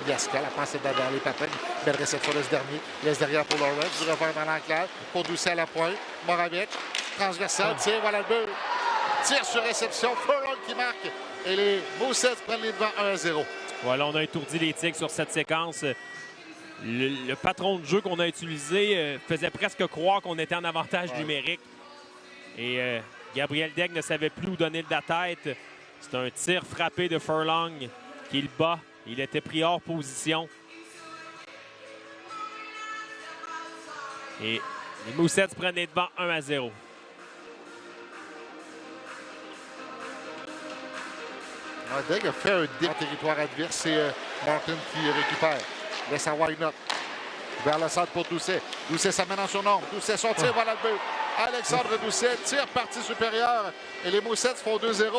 Yaska. La passe est dans les patins. Belle réception de ce dernier. Laisse derrière pour Lawrence. Du revers dans l'enclave. Pour Doucet à la pointe. Moravec. Transversal. Tire. Voilà le but. Tire sur réception. Furlong qui marque. Et les Mooseheads prennent les devants 1-0. Voilà, on a étourdi les Tigres sur cette séquence. Le patron de jeu qu'on a utilisé faisait presque croire qu'on était en avantage numérique. Et Gabriel Daigle ne savait plus où donner de la tête. C'est un tir frappé de Furlong qu'il bat. Il était pris hors position. Et les Mooseheads prennent les devants 1-0. Daigle a fait un dé en territoire adverse. C'est Martin qui récupère. Laisse à Wynot. Vers le centre pour Doucet. Doucet s'amène en surnombre. Doucet, son tir, voilà le but. Alexandre Doucet, tire partie supérieure. Et les Mooseheads font 2-0.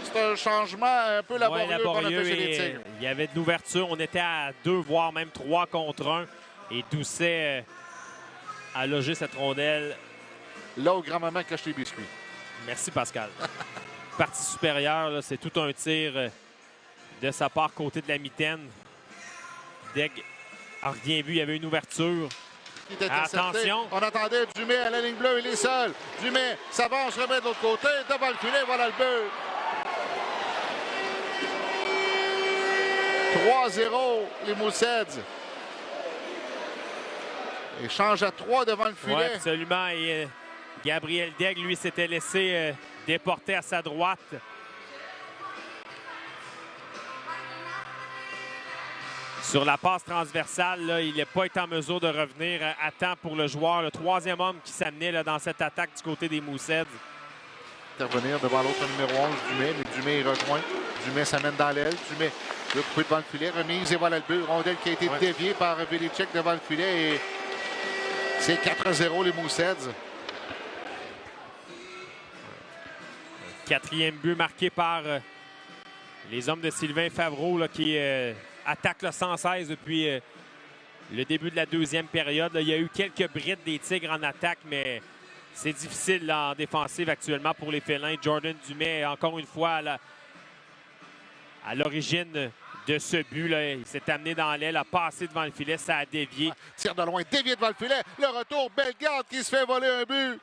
C'est un changement un peu laborieux qu'on a fait chez les Tigres. Il y avait de l'ouverture. On était à 2, voire même 3 contre 1. Et Doucet a logé cette rondelle. Là où grand-maman cache les biscuits. Merci, Pascal. Partie supérieure, c'est tout un tir de sa part côté de la mitaine. Daigle a rien vu. Il y avait une ouverture. Attention! On attendait Dumais à la ligne bleue, il est seul. Dumais s'avance, remet de l'autre côté, devant le filet, voilà le but. 3-0, les Mooseheads. Échange à 3 devant le filet. Oui, absolument. Et Gabriel Daigle, lui, s'était laissé déporter à sa droite. Sur la passe transversale, là, il n'a pas été en mesure de revenir à temps pour le joueur. Le troisième homme qui s'amenait dans cette attaque du côté des Mooseheads. Intervenir devant l'autre numéro 11, Dumais, mais Dumais est recoin. Dumais s'amène dans l'aile. Dumais le coupé devant le filet. Remise et voilà le but. Rondelle qui a été déviée par Velicek devant le filet. Et c'est 4-0 les Mooseheads. Quatrième but marqué par les hommes de Sylvain Favreau là, qui attaquent le 116 depuis le début de la deuxième période. Là, il y a eu quelques brides des Tigres en attaque, mais c'est difficile là, en défensive actuellement pour les félins. Jordan Dumais, encore une fois, à l'origine de ce but. Là, il s'est amené dans l'aile, a passé devant le filet, ça a dévié. Tire de loin, dévié devant le filet. Le retour, Bellegarde qui se fait voler un but.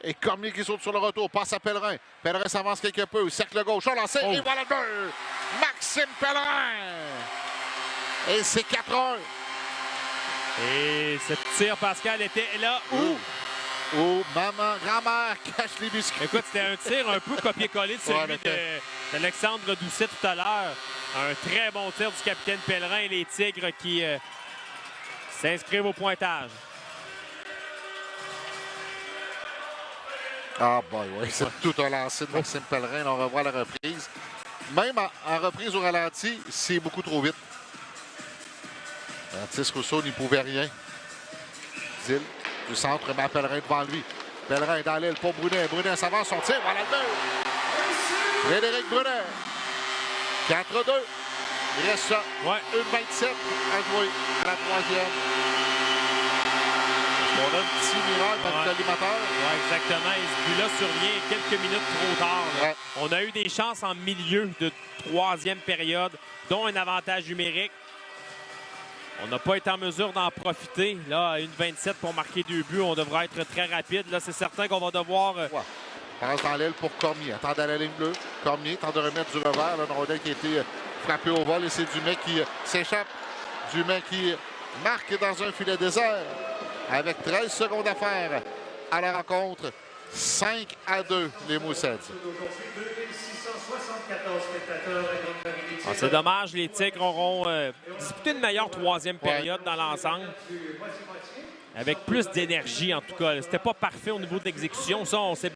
Et Cormier qui saute sur le retour, passe à Pellerin. Pellerin s'avance quelque peu, cercle gauche, lancé, et voilà le but! Maxime Pellerin! Et c'est 4-1. Et ce tir, Pascal, était là où? Où maman, grand-mère cache les biscuits. Écoute, c'était un tir un peu copié-collé de celui d'Alexandre Doucet tout à l'heure. Un très bon tir du capitaine Pellerin et les Tigres qui s'inscrivent au pointage. Ah, boy, oui, c'est tout un lancer de Maxime Pellerin. On revoit la reprise. Même en reprise au ralenti, c'est beaucoup trop vite. Francis Rousseau n'y pouvait rien. Zil, du centre, met Pellerin devant lui. Pellerin dans l'aile pour Brunet. Brunet s'avance, son tir, voilà le but. Frédéric Brunet. 4-2. Il reste ça. 1-27 à jouer à la troisième. On a un petit miracle dans le collimateur. Oui, exactement. Et ce but-là survient quelques minutes trop tard. On a eu des chances en milieu de troisième période, dont un avantage numérique. On n'a pas été en mesure d'en profiter. Là, à 1-27 pour marquer 2 buts, on devra être très rapide. Là, c'est certain qu'on va devoir... Passe dans l'aile pour Cormier. Attend à la ligne bleue. Cormier tente de remettre du revers. Là, une rondelle qui a été frappée au vol et c'est Dumais qui s'échappe. Dumais qui marque dans un filet désert. Avec 13 secondes à faire à la rencontre. 5-2, les Mooseheads. C'est dommage, les Tigres auront disputé une meilleure troisième période dans l'ensemble. Avec plus d'énergie, en tout cas. C'était pas parfait au niveau de l'exécution. Ça, on s'est